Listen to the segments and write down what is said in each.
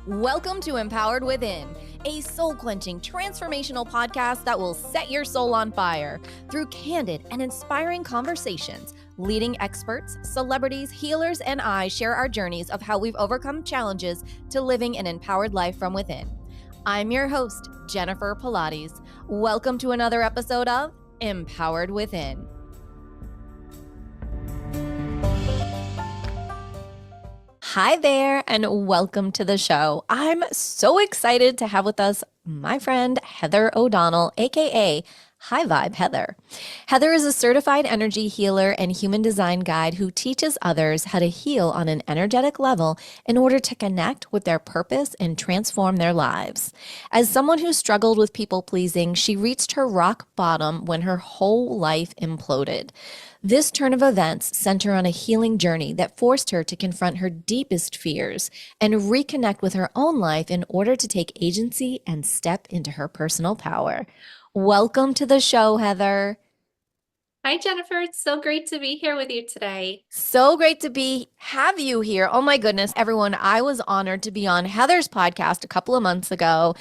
Welcome to Empowered Within, a soul-quenching, transformational podcast that will set your soul on fire through candid and inspiring conversations. Leading experts, celebrities, healers, and I share our journeys of how we've overcome challenges to living an empowered life from within. I'm your host, Jennifer Pilates. Welcome to another episode of Empowered Within. Hi there, and welcome to the show. I'm so excited to have with us my friend Heather O'Donnell, aka High Vibe Heather. Heather is a certified energy healer and human design guide who teaches others how to heal on an energetic level in order to connect with their purpose and transform their lives. As someone who struggled with people pleasing, she reached her rock bottom when her whole life imploded. This turn of events sent her on a healing journey that forced her to confront her deepest fears and reconnect with her own life in order to take agency and step into her personal power. Welcome to the show, Heather. Hi, Jennifer. It's so great to be here with you today. So great to have you here. Oh my goodness, everyone. I was honored to be on Heather's podcast a couple of months ago,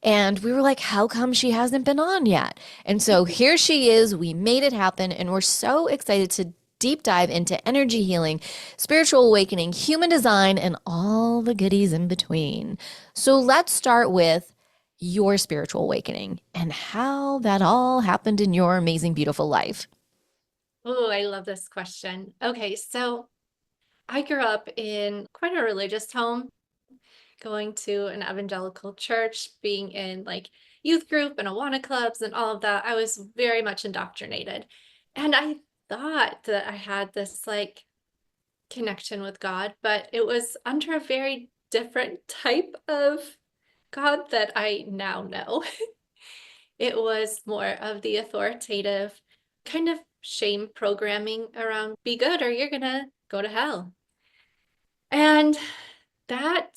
and we were like, how come she hasn't been on yet? And so here she is. We made it happen, and we're so excited to deep dive into energy healing, spiritual awakening, human design, and all the goodies in between. So let's start with your spiritual awakening and how that all happened in your amazing, beautiful life. Oh, I love this question. Okay, so I grew up in quite a religious home, going to an evangelical church, being in like youth group and Awana clubs and all of that. I was very much indoctrinated. And I thought that I had this like connection with God, but it was under a very different type of God that I now know. It was more of the authoritative kind of shame programming around be good or you're gonna go to hell. And that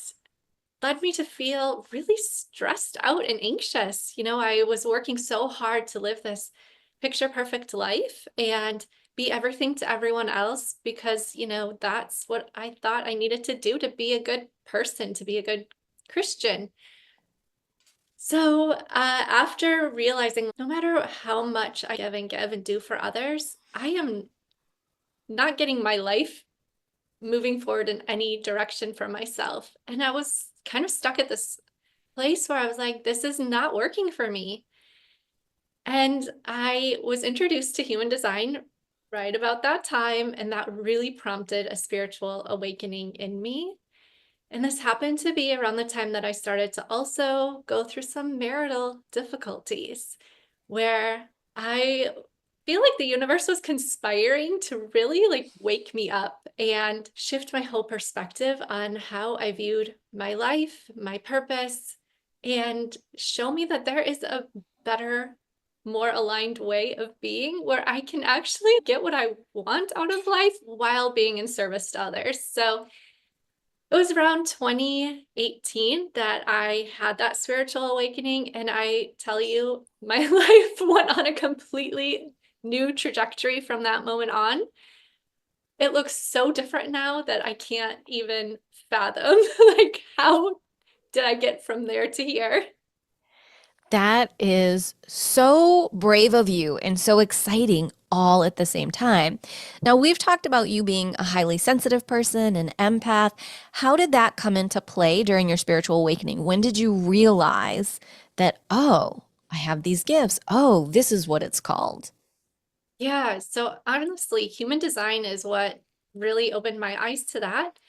led me to feel really stressed out and anxious. I was working so hard to live this picture perfect life and be everything to everyone else because, that's what I thought I needed to do to be a good person, to be a good Christian. So, after realizing no matter how much I give and do for others, I am not getting my life moving forward in any direction for myself. And I was kind of stuck at this place where I was like, this is not working for me. And I was introduced to human design right about that time. And that really prompted a spiritual awakening in me. And this happened to be around the time that I started to also go through some marital difficulties where I feel like the universe was conspiring to really like wake me up and shift my whole perspective on how I viewed my life, my purpose, and show me that there is a better, more aligned way of being where I can actually get what I want out of life while being in service to others. So it was around 2018 that I had that spiritual awakening. And I tell you, my life went on a completely new trajectory from that moment on. It looks so different now that I can't even fathom like how did I get from there to here? That is so brave of you and so exciting all at the same time. Now, we've talked about you being a highly sensitive person, an empath. How did that come into play during your spiritual awakening? When did you realize that, oh, I have these gifts? Oh, this is what it's called? Yeah, so honestly, human design is what really opened my eyes to that.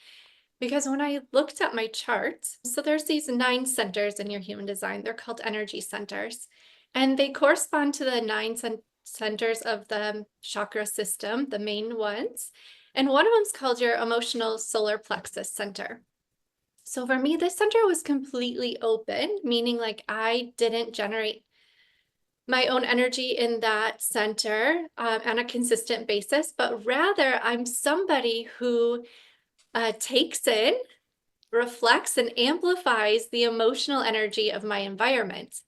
Because when I looked at my chart, so there's these 9 centers in your human design. They're called energy centers, and they correspond to the centers of the chakra system, the main ones. And one of them is called your emotional solar plexus center. So for me, this center was completely open, meaning like I didn't generate my own energy in that center on a consistent basis, but rather I'm somebody who takes in, reflects, and amplifies the emotional energy of my environment.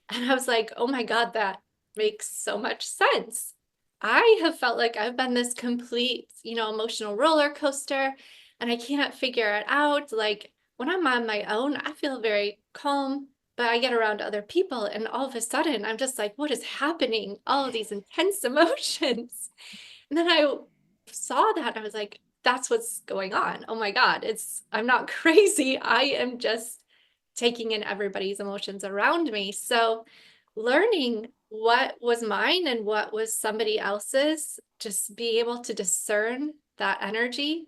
And I was like, oh my God, that makes so much sense. I have felt like I've been this complete, emotional roller coaster, and I can't figure it out. Like, when I'm on my own, I feel very calm, but I get around other people and all of a sudden I'm just like, what is happening? All of these intense emotions. And then I saw that. I was like, that's what's going on. Oh my God, I'm not crazy. I am just taking in everybody's emotions around me. So learning what was mine and what was somebody else's, just be able to discern that energy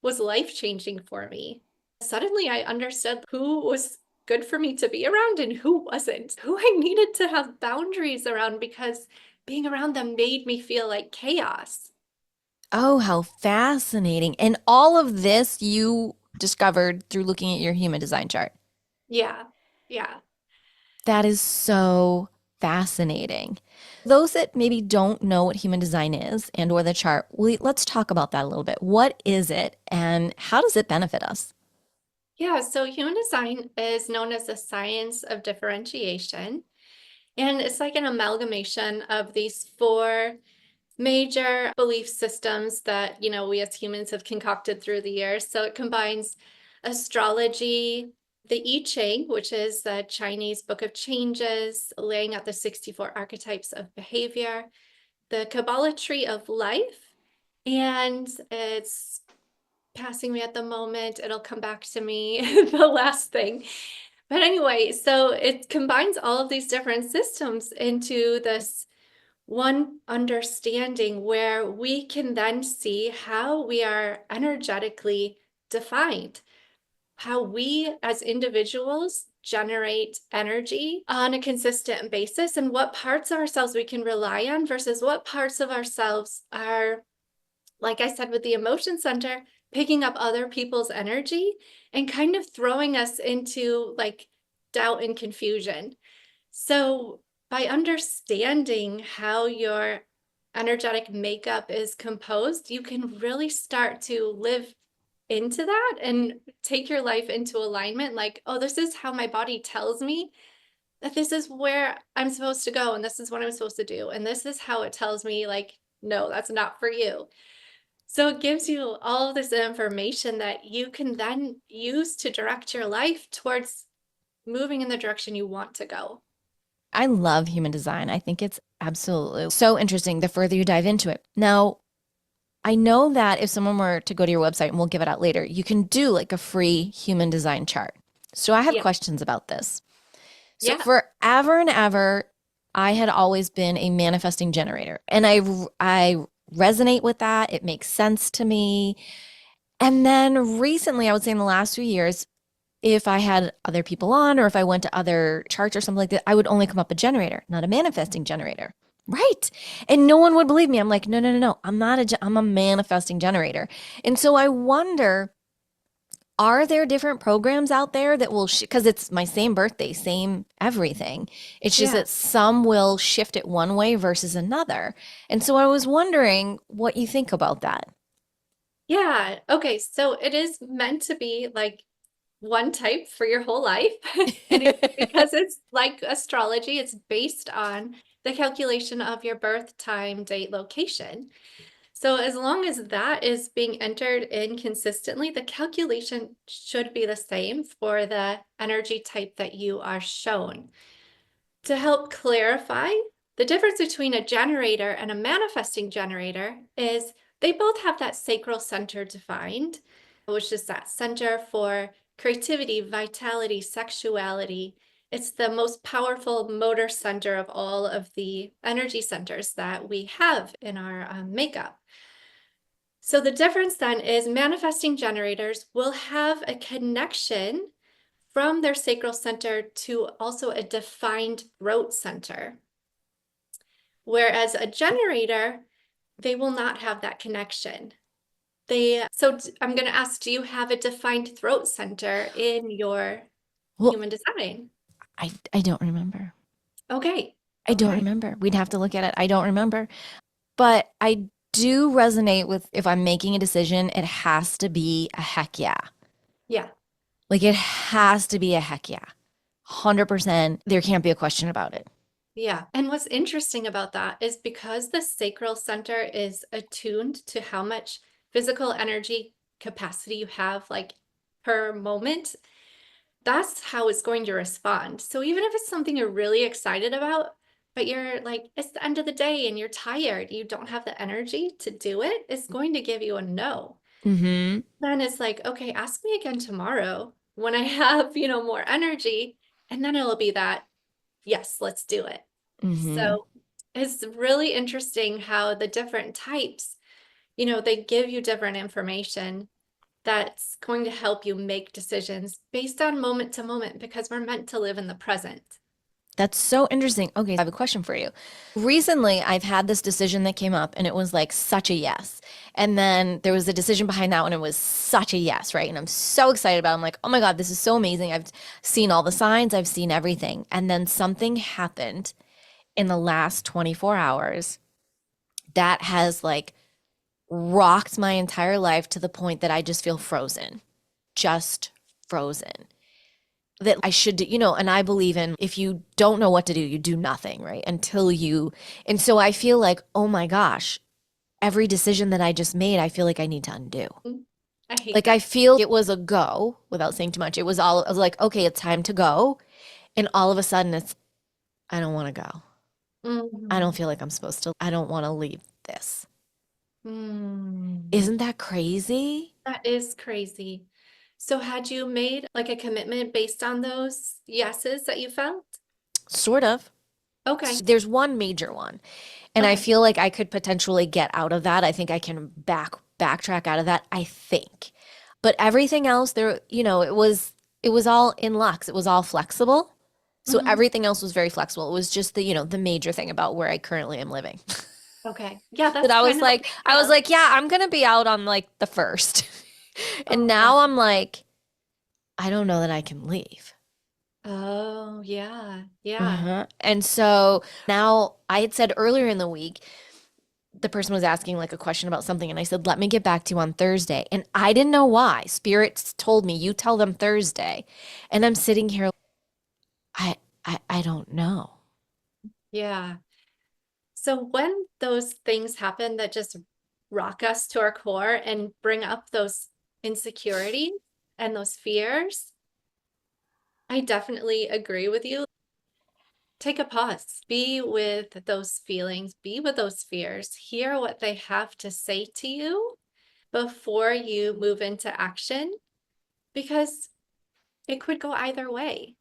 was life changing for me. Suddenly I understood who was good for me to be around and who wasn't, who I needed to have boundaries around because being around them made me feel like chaos. Oh, how fascinating. And all of this you discovered through looking at your human design chart. Yeah. Yeah. That is so fascinating. Those that maybe don't know what human design is and or the chart, let's talk about that a little bit. What is it and how does it benefit us? Yeah. So human design is known as the science of differentiation. And it's like an amalgamation of these four major belief systems that, we as humans have concocted through the years. So it combines astrology, the I Ching, which is the Chinese book of changes, laying out the 64 archetypes of behavior, the Kabbalah tree of life, and it's passing me at the moment. It'll come back to me, the last thing. But anyway, so it combines all of these different systems into this one understanding where we can then see how we are energetically defined, how we as individuals generate energy on a consistent basis, and what parts of ourselves we can rely on versus what parts of ourselves are, like I said, with the emotion center, picking up other people's energy and kind of throwing us into like doubt and confusion. So, by understanding how your energetic makeup is composed, you can really start to live into that and take your life into alignment. Like, oh, this is how my body tells me that this is where I'm supposed to go, and this is what I'm supposed to do. And this is how it tells me, like, no, that's not for you. So, it gives you all of this information that you can then use to direct your life towards moving in the direction you want to go. I love human design. I think it's absolutely so interesting the further you dive into it. Now, I know that if someone were to go to your website, and we'll give it out later, you can do like a free human design chart. So I have Yeah. questions about this. So Yeah. forever and ever, I had always been a manifesting generator, and I resonate with that. It makes sense to me. And then recently, I would say in the last few years, if I had other people on or if I went to other charts or something like that, I would only come up a generator, not a manifesting generator. Right. And no one would believe me. I'm like, no, no, no, no. I'm a manifesting generator. And so I wonder, are there different programs out there that will, because it's my same birthday, same everything. It's just Yeah. that some will shift it one way versus another. And so I was wondering what you think about that. Yeah. Okay. So it is meant to be like one type for your whole life. And it's because it's like astrology, it's based on the calculation of your birth time, date, location. So as long as that is being entered in consistently, the calculation should be the same for the energy type that you are shown. To help clarify, the difference between a generator and a manifesting generator is they both have that sacral center defined, which is that center for creativity, vitality, sexuality. It's the most powerful motor center of all of the energy centers that we have in our makeup. So the difference then is manifesting generators will have a connection from their sacral center to also a defined throat center. Whereas a generator, they will not have that connection. I'm going to ask, do you have a defined throat center in your Well, human design? I don't remember. Okay. I don't Okay. remember. We'd have to look at it. I don't remember. But I do resonate with if I'm making a decision, it has to be a heck yeah. Yeah. Like it has to be a heck yeah. 100%. There can't be a question about it. Yeah. And what's interesting about that is because the sacral center is attuned to how much physical energy capacity you have, like per moment, that's how it's going to respond. So even if it's something you're really excited about, but you're like, it's the end of the day and you're tired, you don't have the energy to do it, it's going to give you a no. Mm-hmm. Then it's like, okay, ask me again tomorrow when I have, more energy. And then it'll be that, yes, let's do it. Mm-hmm. So it's really interesting how the different types, they give you different information that's going to help you make decisions based on moment to moment because we're meant to live in the present. That's so interesting. Okay, I have a question for you. Recently, I've had this decision that came up and it was like such a yes. And then there was a decision behind that one and it was such a yes, right? And I'm so excited about it. I'm like, oh my God, this is so amazing. I've seen all the signs, I've seen everything. And then something happened in the last 24 hours that has like rocked my entire life to the point that I just feel frozen, just frozen. That I should do, and I believe in if you don't know what to do, you do nothing, right? And so I feel like, oh my gosh, every decision that I just made, I feel like I need to undo. I hate Like I that. feel it was a go without saying too much. I was like, okay, it's time to go. And all of a sudden I don't want to go. I don't Mhm. feel like I'm supposed to. I don't want to leave this. Mm. Isn't that crazy? That is crazy. So had you made like a commitment based on those yeses that you felt? Sort of. Okay. There's one major one. And I Okay. feel like I could potentially get out of that. I think I can backtrack out of that, I think. But everything else there, it was all in lux. It was all flexible. So Hmm. everything else was very flexible. It was just the major thing about where I currently am living. Okay. Yeah, That that's I kind was of a like, big I was deal. like, yeah, I'm gonna be out on like the first. And Oh, wow. now I'm like, I don't know that I can leave. Oh, yeah. Yeah. Uh-huh. And so now I had said earlier in the week the person was asking like a question about something and I said, "Let me get back to you on Thursday." And I didn't know why. Spirits told me, "You tell them Thursday." And I'm sitting here I don't know. Yeah. So when those things happen that just rock us to our core and bring up those insecurities and those fears, I definitely agree with you. Take a pause, be with those feelings, be with those fears, hear what they have to say to you before you move into action, because it could go either way.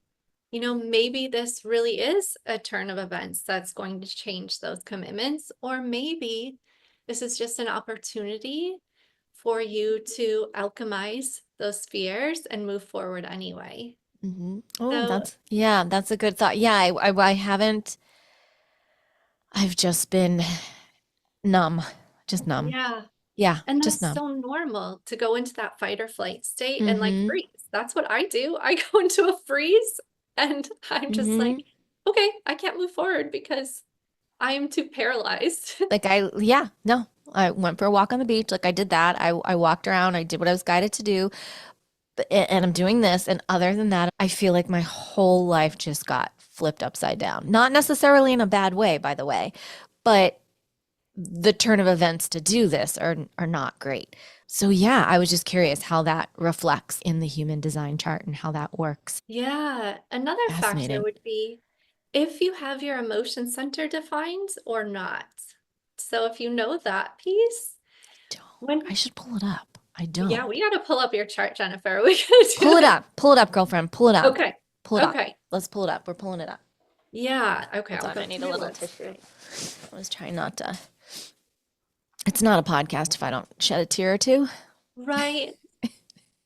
Maybe this really is a turn of events that's going to change those commitments, or maybe this is just an opportunity for you to alchemize those fears and move forward anyway. Oh, So, that's a good thought. Yeah, I haven't. I've just been numb, just numb. yeah. Yeah, And just that's numb. so normal to go into that fight or flight state and like Mm-hmm. freeze. That's what I do. I go into a freeze and I'm just like, Mm-hmm. okay, I can't move forward because I am too paralyzed. Yeah, no. I went for a walk on the beach. Like I did that. I walked around. I did what I was guided to do. And I'm doing this. And other than that, I feel like my whole life just got flipped upside down. Not necessarily in a bad way, by the way, but the turn of events to do this are not great. So yeah, I was just curious how that reflects in the human design chart and how that works. Yeah. Another factor Fascinating. would be if you have your emotion center defined or not. So if you know that piece, Don't. I when, should pull it up. I yeah, don't. we got to pull up your chart, Jennifer. We gotta Pull do it this. up. Pull it up, girlfriend. Pull it up. Okay. Pull it up. Okay. Let's pull it up. We're pulling it up. Yeah. Okay. Hold I'll on. go I need through a my little list. tissue. I was trying not to. It's not a podcast if I don't shed a tear or two. Right.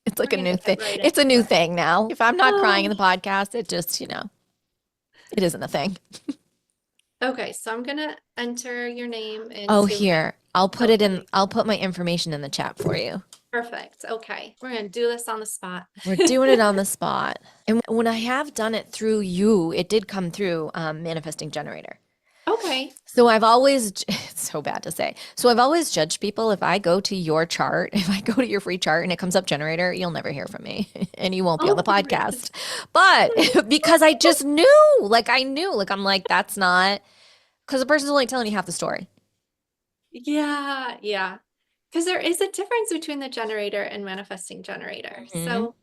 It's We're like a gonna new get thing. right It's a into new it. thing now. If I'm not crying in the Oh, podcast, it just, it isn't a thing. okay. So I'm gonna enter your name Oh, into my here. I'll put it in, alchemy. I'll put my information in the chat for you. Perfect. Okay. We're gonna do this on the spot. We're doing it on the spot. And when I have done it through you, it did come through Manifesting Generator. Okay. So I've always, it's so bad to say. So I've always judged people. If I go to your chart, if I go to your free chart and it comes up generator, you'll never hear from me and you won't be on the Oh, really? podcast. But because I just knew, like I knew, like I'm like, that's not, because the person's only telling you half the story. Yeah, yeah. Because there is a difference between the generator and manifesting generator. Hmm. So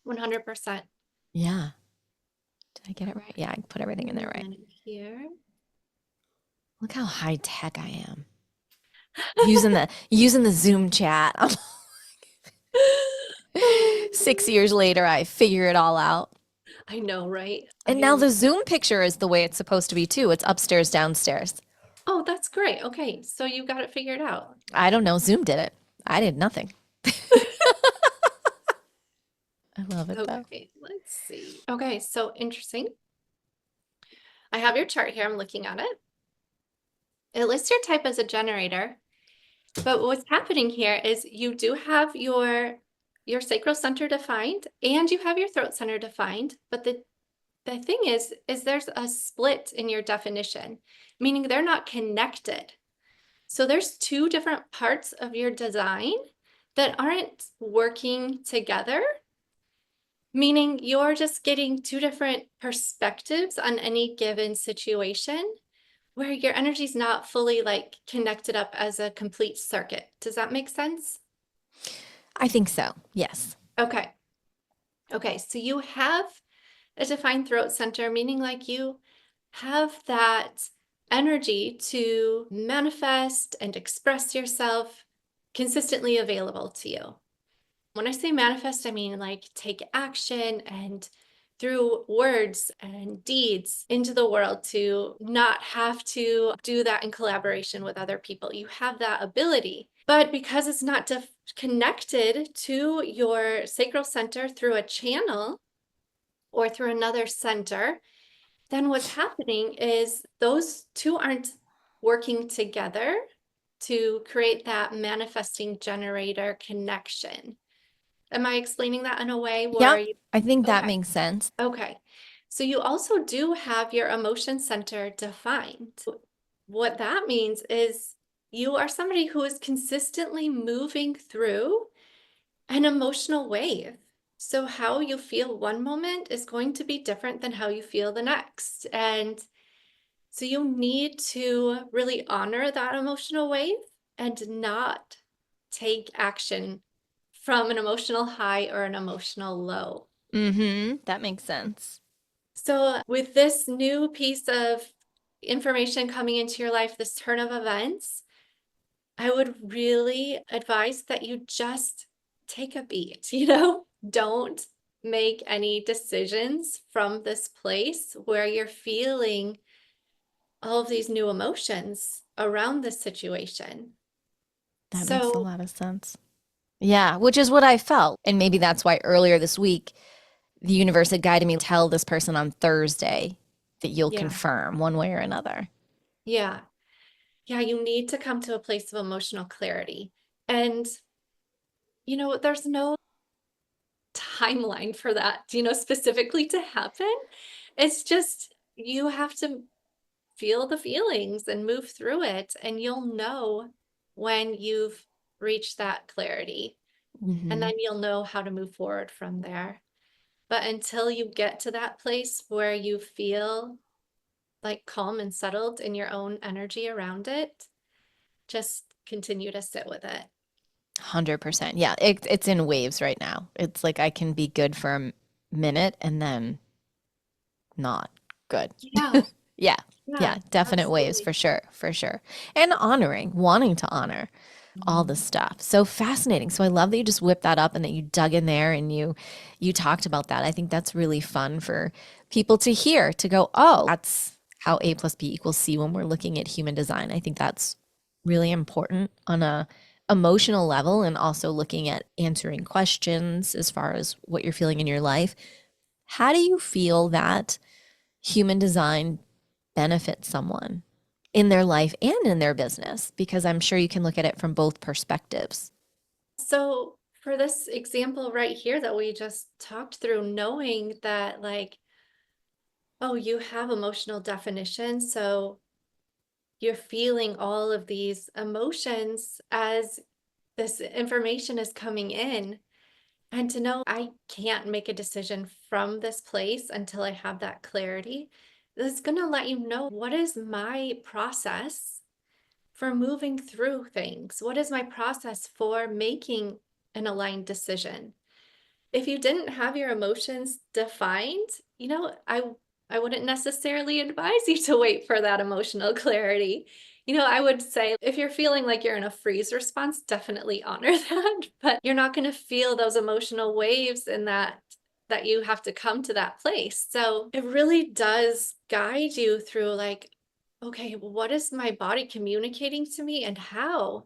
100%. Yeah. Did I get it right? Yeah, I put everything in there right. And here. Look how high tech I am. Using the Zoom chat. 6 years later, I figure it all out. I know, right? And now the Zoom picture is the way it's supposed to be too. It's upstairs, downstairs. Oh, that's great. Okay, so you got it figured out. I don't know. Zoom did it. I did nothing. I love it though. Okay, let's see. Okay, so interesting. I have your chart here. I'm looking at it. It lists your type as a generator, but what's happening here is you do have your sacral center defined and you have your throat center defined, but the thing is there's a split in your definition, meaning they're not connected. So there's two different parts of your design that aren't working together, meaning you're just getting two different perspectives on any given situation where your energy's not fully like connected up as a complete circuit. Does that make sense? I think so. Yes. Okay. Okay. So you have a defined throat center, meaning like you have that energy to manifest and express yourself consistently available to you. When I say manifest, I mean like take action and through words and deeds into the world to not have to do that in collaboration with other people. You have that ability. But because it's not connected to your sacral center through a channel or through another center, then what's happening is those two aren't working together to create that manifesting generator connection. Am I explaining that in a way where Yep. you, I think that okay, makes sense. okay. So you also do have your emotion center defined. What that means is you are somebody who is consistently moving through an emotional wave. So how you feel one moment is going to be different than how you feel the next. And so you need to really honor that emotional wave and not take action from an emotional high or an emotional low. Mm-hmm. That makes sense. So with this new piece of information coming into your life, this turn of events, I would really advise that you just take a beat, don't make any decisions from this place where you're feeling all of these new emotions around this situation. That makes a So, lot of sense. Yeah, which is what I felt. And maybe that's why earlier this week, the universe had guided me to tell this person on Thursday that you'll yeah, confirm one way or another. yeah, yeah, you need to come to a place of emotional clarity. And, there's no timeline for that, specifically to happen. It's just you have to feel the feelings and move through it, and you'll know when you've reached that clarity, and Mm-hmm. then you'll know how to move forward from there. But until you get to that place where you feel like calm and settled in your own energy around it, just continue to sit with it. 100%. Yeah, it's in waves right now. It's like I can be good for a minute and then not good. Yeah, Yeah. yeah, Yeah, definite waves absolutely. for sure, for sure. And honoring, wanting to honor all the stuff. So fascinating. So I love that you just whipped that up and that you dug in there and you talked about that. I think that's really fun for people to hear, to go, "Oh, that's how A plus B equals C when we're looking at human design." I think that's really important on a emotional level and also looking at answering questions as far as what you're feeling in your life. How do you feel that human design benefits someone in their life and in their business? Because I'm sure you can look at it from both perspectives. So, for this example right here that we just talked through, knowing that, like, oh, you have emotional definition. So, you're feeling all of these emotions as this information is coming in. And to know I can't make a decision from this place until I have that clarity, is going to let you know what is my process for moving through things? What is my process for making an aligned decision? if you didn't have your emotions defined, I wouldn't necessarily advise you to wait for that emotional clarity. I would say if you're feeling like you're in a freeze response, definitely honor that, but you're not going to feel those emotional waves in that you have to come to that place. So it really does guide you through like, okay, what is my body communicating to me and how?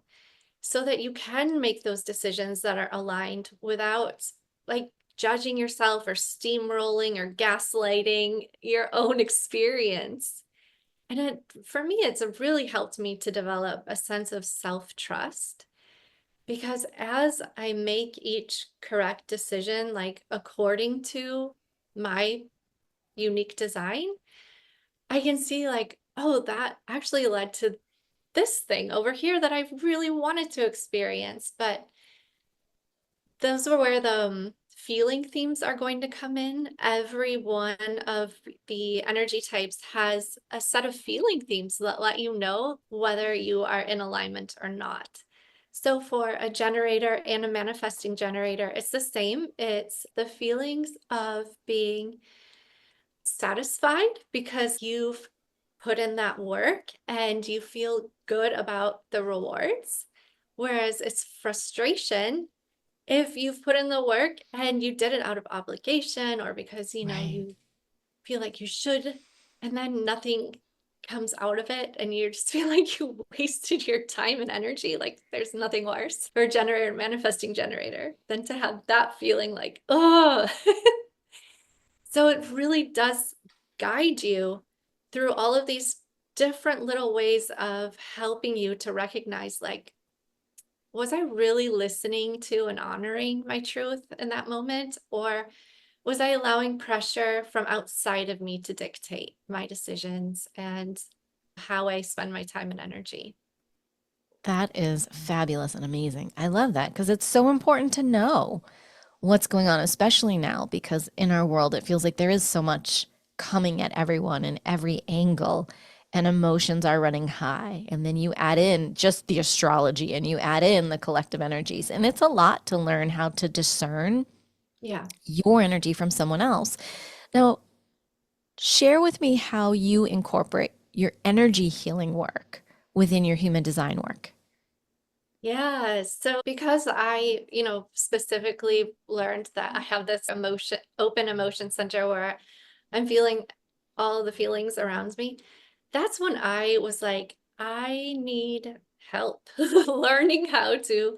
So that you can make those decisions that are aligned without like judging yourself or steamrolling or gaslighting your own experience. And for me, it's really helped me to develop a sense of self trust because as I make each correct decision, like according to my unique design, I can see, like, oh, that actually led to this thing over here that I really wanted to experience. But those are where the feeling themes are going to come in. Every one of the energy types has a set of feeling themes that let you know whether you are in alignment or not. So for a generator and a manifesting generator, it's the same. It's the feelings of being satisfied because you've put in that work and you feel good about the rewards. Whereas it's frustration if you've put in the work and you did it out of obligation or because Right. you feel like you should, and then nothing comes out of it and you just feel like you wasted your time and energy. Like there's nothing worse for a generator manifesting generator than to have that feeling like, oh. So it really does guide you through all of these different little ways of helping you to recognize, like, was I really listening to and honoring my truth in that moment? Or was I allowing pressure from outside of me to dictate my decisions and how I spend my time and energy? That is fabulous and amazing. I love that because it's so important to know what's going on, especially now, because in our world, it feels like there is so much coming at everyone in every angle, and emotions are running high. And then you add in just the astrology and you add in the collective energies. And it's a lot to learn how to discern Yeah. your energy from someone else. Now, share with me how you incorporate your energy healing work within your human design work. Yeah. So because I, specifically learned that I have this open emotion center where I'm feeling all the feelings around me, that's when I was like, I need help learning how to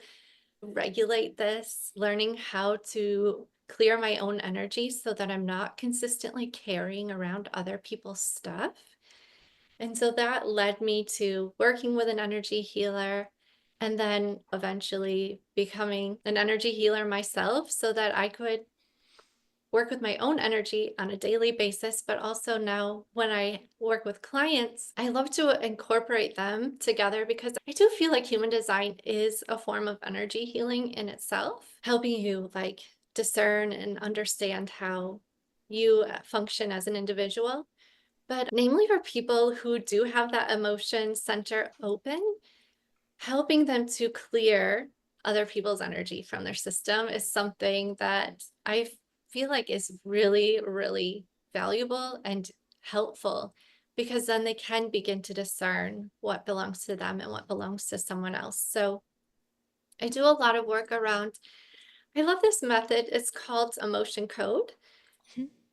regulate this, learning how to clear my own energy so that I'm not consistently carrying around other people's stuff. And so that led me to working with an energy healer and then eventually becoming an energy healer myself so that I could work with my own energy on a daily basis. But also now, when I work with clients, I love to incorporate them together because I do feel like human design is a form of energy healing in itself, helping you like discern and understand how you function as an individual. But namely for people who do have that emotion center open, helping them to clear other people's energy from their system is something that I feel like is really, really valuable and helpful because then they can begin to discern what belongs to them and what belongs to someone else. So I do a lot of work around, I love this method. It's called emotion code,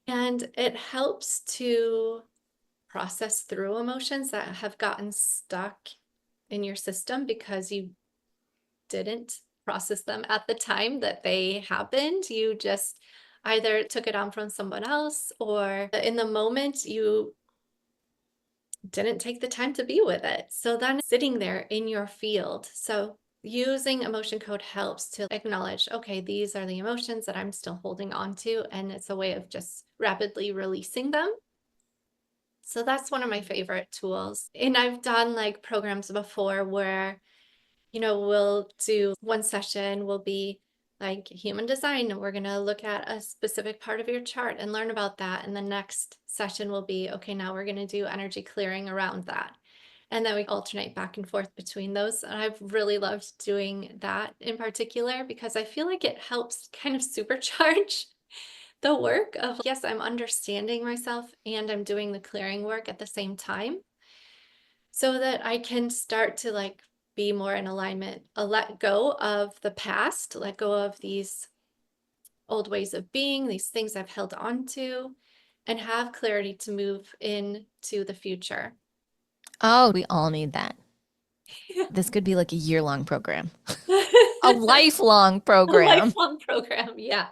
and it helps to process through emotions that have gotten stuck in your system because you didn't process them at the time that they happened. You just either took it on from someone else or in the moment you didn't take the time to be with it. So then sitting there in your field. So using emotion code helps to acknowledge, okay, these are the emotions that I'm still holding on to. And it's a way of just rapidly releasing them. So that's one of my favorite tools. And I've done like programs before where we'll do one session will be like human design, and we're going to look at a specific part of your chart and learn about that. And the next session will be, okay, now we're going to do energy clearing around that. And then we alternate back and forth between those. And I've really loved doing that in particular because I feel like it helps kind of supercharge the work of, yes, I'm understanding myself and I'm doing the clearing work at the same time so that I can start to like be more in alignment, let go of the past, let go of these old ways of being, these things I've held on to, and have clarity to move into the future. Oh, we all need that. This could be like a year-long program, a lifelong A program. lifelong program, yeah.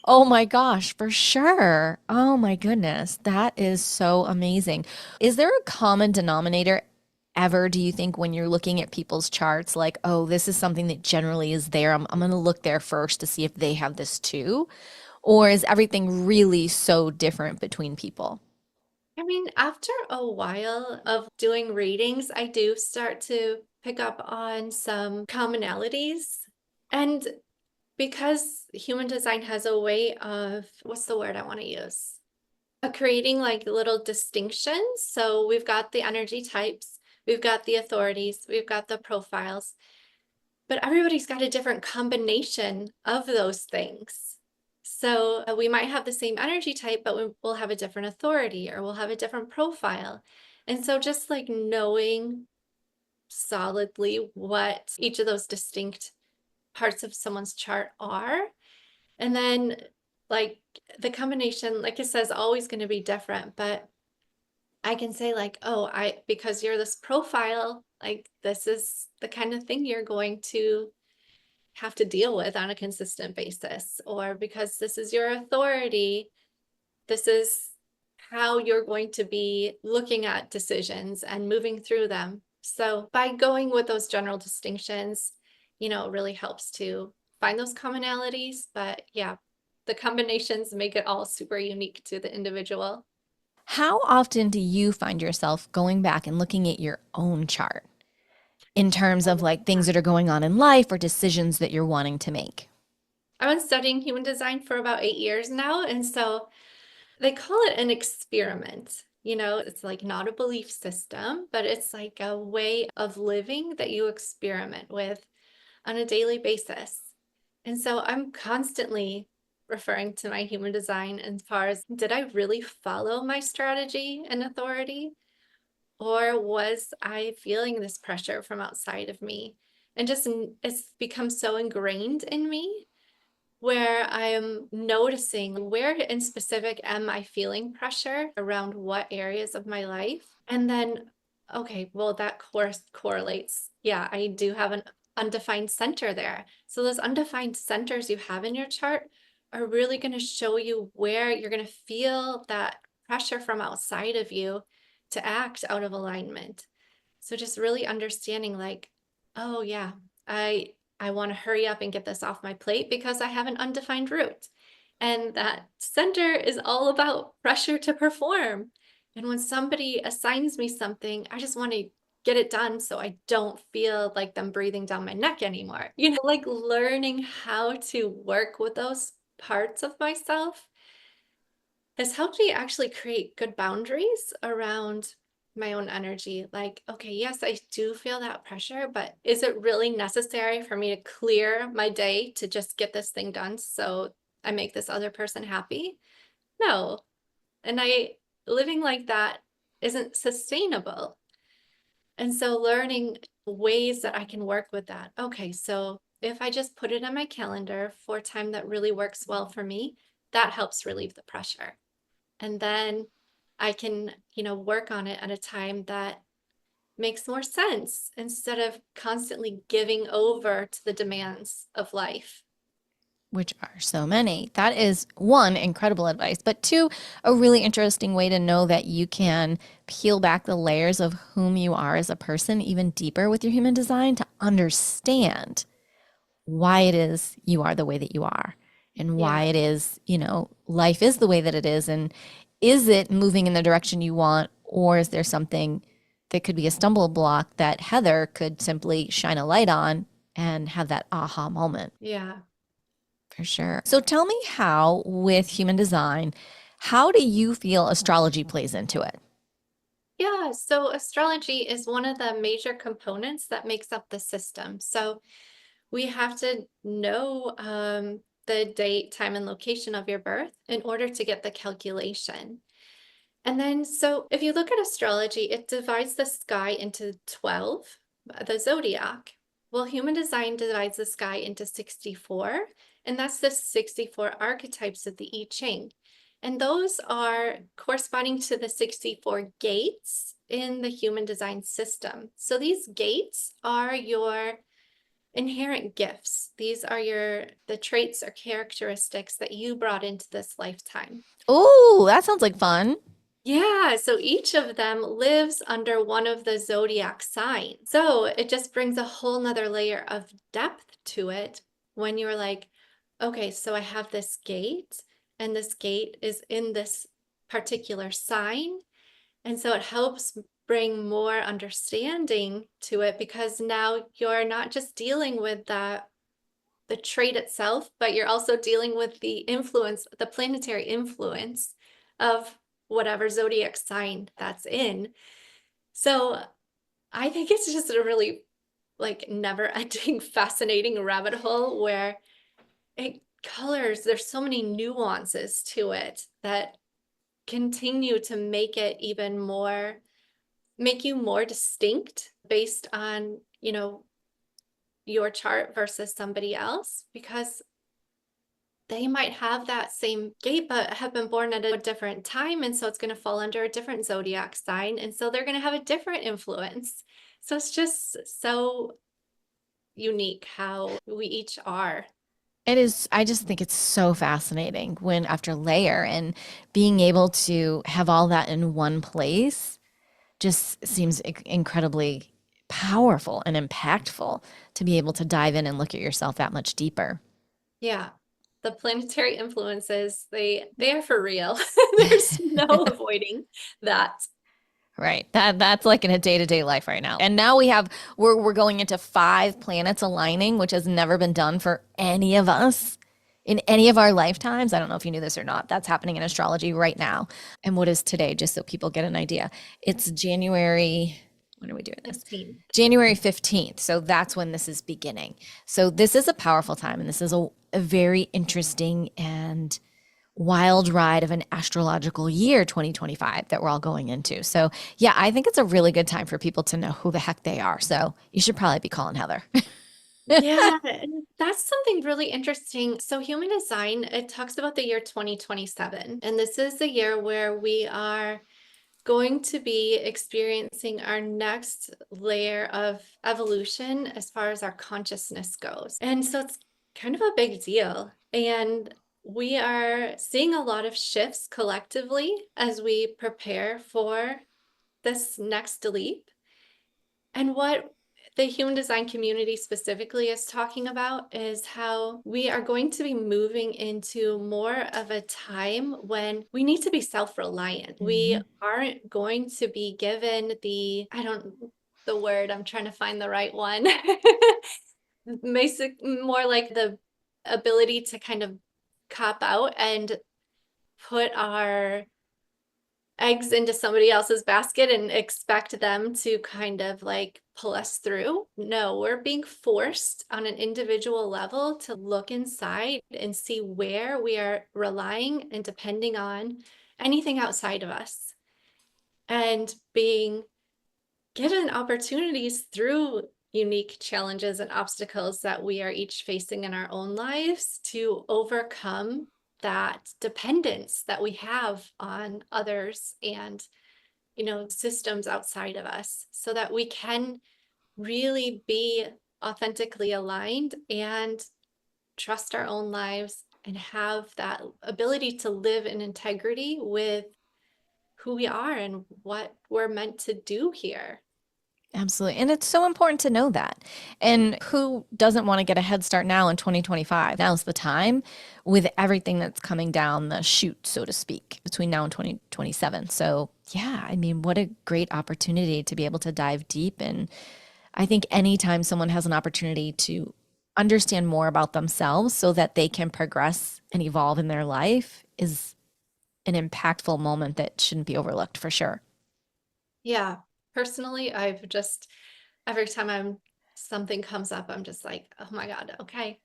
Oh my gosh, for sure. Oh my goodness. That is so amazing. Is there a common denominator ever, do you think, when you're looking at people's charts? Like, oh, this is something that generally is there. I'm going to look there first to see if they have this too. Or is everything really so different between people? I mean, after a while of doing readings, I do start to pick up on some commonalities. And because human design has a way of, what's the word I want to use? Creating like little distinctions. So we've got the energy types, we've got the authorities, we've got the profiles, but everybody's got a different combination of those things. So we might have the same energy type, but we'll have a different authority or we'll have a different profile. And so just like knowing solidly what each of those distinct parts of someone's chart are, and then like the combination, like it says, always going to be different, but I can say like, oh, because you're this profile, like this is the kind of thing you're going to have to deal with on a consistent basis, or because this is your authority, this is how you're going to be looking at decisions and moving through them. So by going with those general distinctions, it really helps to find those commonalities. But yeah, the combinations make it all super unique to the individual. How often do you find yourself going back and looking at your own chart in terms of like things that are going on in life or decisions that you're wanting to make? I've been studying human design for about 8 years now. And so they call it an experiment. It's like not a belief system, but it's like a way of living that you experiment with on a daily basis. And so I'm constantly referring to my human design as far as, did I really follow my strategy and authority? Or was I feeling this pressure from outside of me? And just it's become so ingrained in me where I am noticing where in specific am I feeling pressure around what areas of my life. And then, okay, well, that course correlates. Yeah, I do have an undefined center there. So those undefined centers you have in your chart are really going to show you where you're going to feel that pressure from outside of you to act out of alignment. So just really understanding like, oh yeah, I want to hurry up and get this off my plate because I have an undefined root. And that center is all about pressure to perform. And when somebody assigns me something, I just want to get it done so I don't feel like them breathing down my neck anymore. Like learning how to work with those parts of myself has helped me actually create good boundaries around my own energy. Like, okay, yes, I do feel that pressure, but is it really necessary for me to clear my day to just get this thing done so I make this other person happy? No. And living like that isn't sustainable. And so learning ways that I can work with that. Okay, so if I just put it on my calendar for a time that really works well for me, that helps relieve the pressure. And then I can, work on it at a time that makes more sense instead of constantly giving over to the demands of life. Which are so many. That is one, incredible advice, but two, a really interesting way to know that you can peel back the layers of whom you are as a person even deeper with your human design to understand why it is you are the way that you are and why Yeah. it is, life is the way that it is. And is it moving in the direction you want, or is there something that could be a stumble block that Heather could simply shine a light on and have that aha moment? Yeah. For sure. So tell me how, with human design, how do you feel astrology plays into it? Yeah, so astrology is one of the major components that makes up the system. So we have to know the date, time, and location of your birth in order to get the calculation. And then, so if you look at astrology, it divides the sky into 12, the zodiac. Well, human design divides the sky into 64, and that's the 64 archetypes of the I Ching. And those are corresponding to the 64 gates in the human design system. So these gates are your inherent gifts. These are the traits or characteristics that you brought into this lifetime. Oh, that sounds like fun. Yeah, so each of them lives under one of the zodiac signs. So it just brings a whole nother layer of depth to it when you're like, okay, so I have this gate, and this gate is in this particular sign. And so it helps bring more understanding to it because now you're not just dealing with the trait itself, but you're also dealing with the influence, the planetary influence of whatever zodiac sign that's in. So I think it's just a really like never ending fascinating rabbit hole where it colors, there's so many nuances to it that continue to make it even more, make you more distinct based on, your chart versus somebody else because they might have that same gate, but have been born at a different time. And so it's going to fall under a different zodiac sign. And so they're going to have a different influence. So it's just so unique how we each are. It is, I just think it's so fascinating when after layer and being able to have all that in one place just seems incredibly powerful and impactful to be able to dive in and look at yourself that much deeper. Yeah. The planetary influences, they are for real. There's no avoiding that. Right. That's like in a day-to-day life right now. And now we're going into 5 planets aligning, which has never been done for any of us in any of our lifetimes. I don't know if you knew this or not. That's happening in astrology right now. And what is today, just so people get an idea? It's January, when are we doing this? 15. January 15th. So that's when this is beginning. So this is a powerful time and this is a very interesting and wild ride of an astrological year 2025 that we're all going into. So, yeah, I think it's a really good time for people to know who the heck they are. So, you should probably be calling Heather. Yeah, and that's something really interesting. So human design, it talks about the year 2027, and this is the year where we are going to be experiencing our next layer of evolution as far as our consciousness goes. And so it's kind of a big deal. And we are seeing a lot of shifts collectively as we prepare for this next leap. And what the human design community specifically is talking about is how we are going to be moving into more of a time when we need to be self-reliant. We Mhm. aren't going to be given the word, I'm trying to find the right one. Basic, more like the ability to kind of cop out and put our eggs into somebody else's basket and expect them to kind of like pull us through. No, we're being forced on an individual level to look inside and see where we are relying and depending on anything outside of us and being given opportunities through unique challenges and obstacles that we are each facing in our own lives to overcome that dependence that we have on others and systems outside of us so that we can really be authentically aligned and trust our own lives and have that ability to live in integrity with who we are and what we're meant to do here. Absolutely. And it's so important to know that. And who doesn't want to get a head start now in 2025? Now's the time with everything that's coming down the chute, so to speak, between now and 2027. So, yeah, I mean, what a great opportunity to be able to dive deep. And I think anytime someone has an opportunity to understand more about themselves so that they can progress and evolve in their life is an impactful moment that shouldn't be overlooked for sure. Yeah. Personally, I've just every time something comes up, I'm just like, oh my God, okay.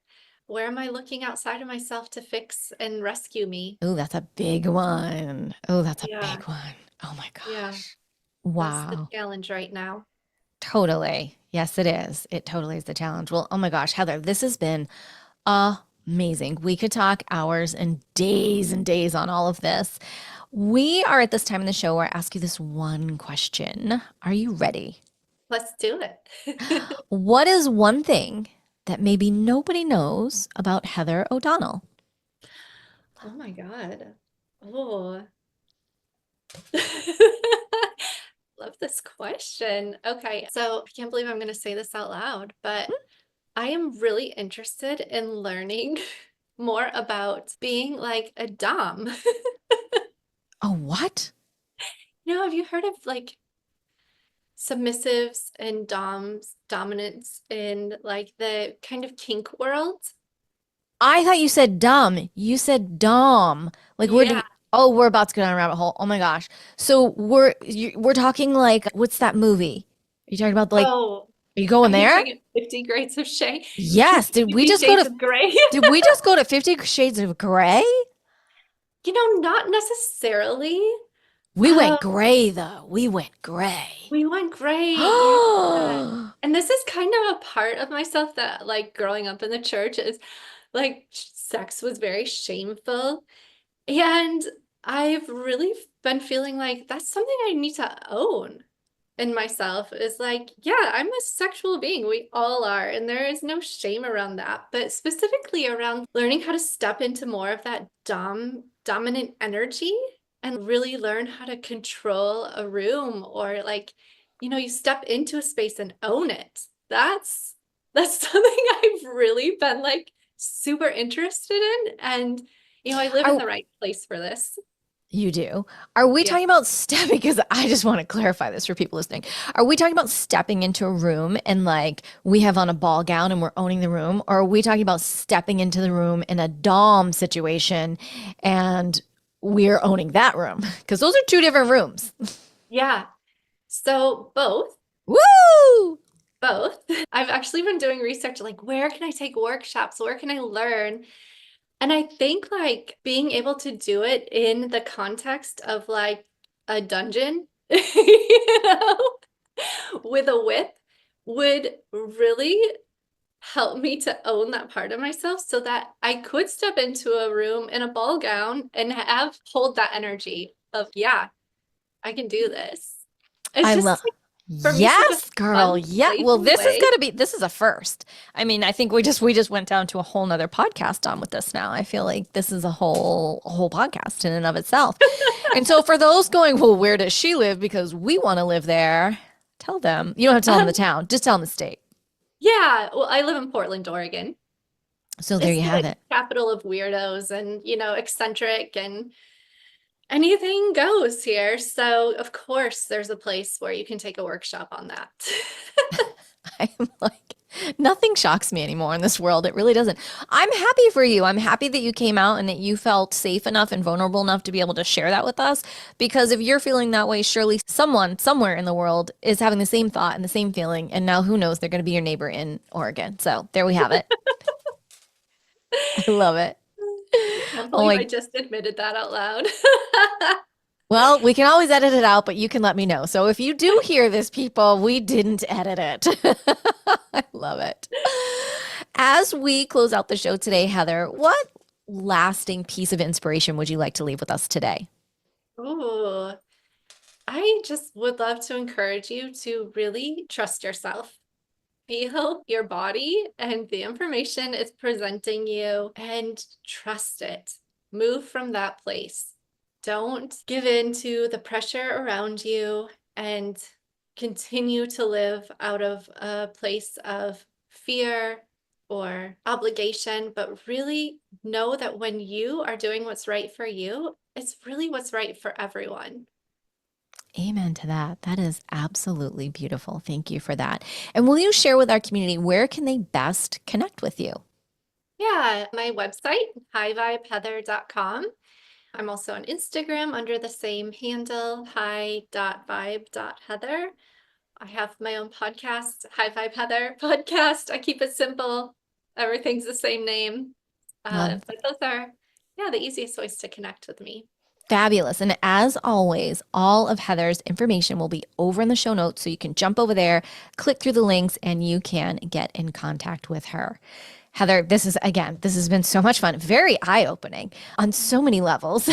Where am I looking outside of myself to fix and rescue me? Oh, that's a big one. Oh, that's a Yeah. big one. Oh my Yeah. gosh. That's the Wow. challenge right now. Totally. Yes, it is. It totally is the challenge. Well, oh my gosh, Heather, this has been amazing. We could talk hours and days on all of this. We are at this time in the show where I ask you this one question. Are you ready? Let's do it. What is one thing that maybe nobody knows about Heather O'Donnell? Oh my God. Oh. Love this question. Okay, so I can't believe I'm going to say this out loud, but I am really interested in learning more about being like a dom. Oh, what? Have you heard of like submissives and dominance in like the kind of kink world? I thought you said dumb. You said dom. Like Yeah. oh, we're about to go down a rabbit hole. Oh my gosh. So we're talking like what's that movie? Are you talking about like Oh, are you are going you there? talking 50 Grades of Shay? Yes. 50 Shades of Grey? Did we just go to 50 Shades of Grey? Not necessarily. We Um, went gray though. We went gray. we went great. Yeah. And this is kind of a part of myself that like growing up in the church is like sex was very shameful. And I've really been feeling like that's something I need to own in myself is like, yeah, I'm a sexual being. We all are. And there is no shame around that. But specifically around learning how to step into more of that dominant energy and really learn how to control a room or like, you step into a space and own it. That's something I've really been like super interested in. And I live in Are the right place for this. you do? Are we Yeah. talking about stepping? Because I just want to clarify this for people listening. Are we talking about stepping into a room and like we have on a ball gown and we're owning the room? Or are we talking about stepping into the room in a dom situation and we're owning that room? Because those are two different rooms. Yeah. So both. Woo! Both. I've actually been doing research like where can I take workshops? Where can I learn? And I think like being able to do it in the context of like a dungeon, with a whip would really help me to own that part of myself so that I could step into a room in a ball gown and have hold that energy of, yeah, I can do this. It's I love just like, for me such a Yes, girl. fun, Yeah. Well, playful this is way. gonna be this is a first. I mean, I think we just went down to a whole nother podcast on with this now. I feel like this is a whole podcast in and of itself. And so for those going, well, where does she live? Because we want to live there, tell them. You don't have to tell them the Um, town, just tell them the state. yeah, well, I live in Portland, Oregon. So there It's you have the it. capital of weirdos and, eccentric and anything goes here. So, of course, there's a place where you can take a workshop on that. I'm like, nothing shocks me anymore in this world. It really doesn't. I'm happy for you. I'm happy that you came out and that you felt safe enough and vulnerable enough to be able to share that with us. Because if you're feeling that way, surely someone somewhere in the world is having the same thought and the same feeling. And now who knows, they're going to be your neighbor in Oregon. So there we have it. I love it. I can't Oh believe I my, just admitted that out loud. well, we can always edit it out, but you can let me know. So if you do hear this, people, we didn't edit it. I love it. As we close out the show today, Heather, what lasting piece of inspiration would you like to leave with us today? Ooh, I just would love to encourage you to really trust yourself. Feel your body and the information it's presenting you and trust it. Move from that place. Don't give in to the pressure around you and continue to live out of a place of fear or obligation, but really know that when you are doing what's right for you, it's really what's right for everyone. Amen to that. That is absolutely beautiful. Thank you for that. And will you share with our community where can they best connect with you? Yeah, my website, hivibheather.com. I'm also on Instagram under the same handle, hi.vibe.heather. I have my own podcast, Hi Vibe Heather podcast. I keep it simple. Everything's the same name. Love. But those are, yeah, the easiest ways to connect with me. Fabulous. And as always, all of Heather's information will be over in the show notes. So you can jump over there, click through the links, and you can get in contact with her. Heather, this has been so much fun, very eye opening on so many levels.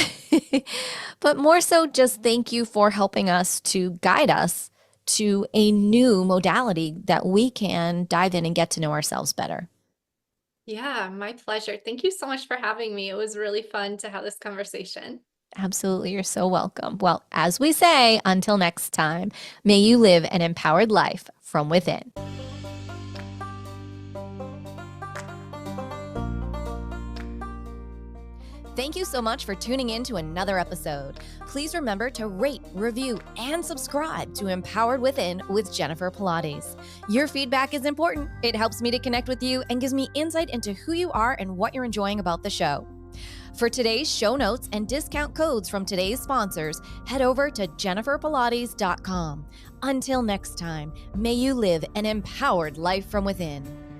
But more so, just thank you for helping us to guide us to a new modality that we can dive in and get to know ourselves better. Yeah, my pleasure. Thank you so much for having me. It was really fun to have this conversation. Absolutely. You're so welcome. Well, as we say, until next time, may you live an empowered life from within. Thank you so much for tuning in to another episode. Please remember to rate, review, and subscribe to Empowered Within with Jennifer Pilates. Your feedback is important. It helps me to connect with you and gives me insight into who you are and what you're enjoying about the show. For today's show notes and discount codes from today's sponsors, head over to jenniferpilates.com. Until next time, may you live an empowered life from within.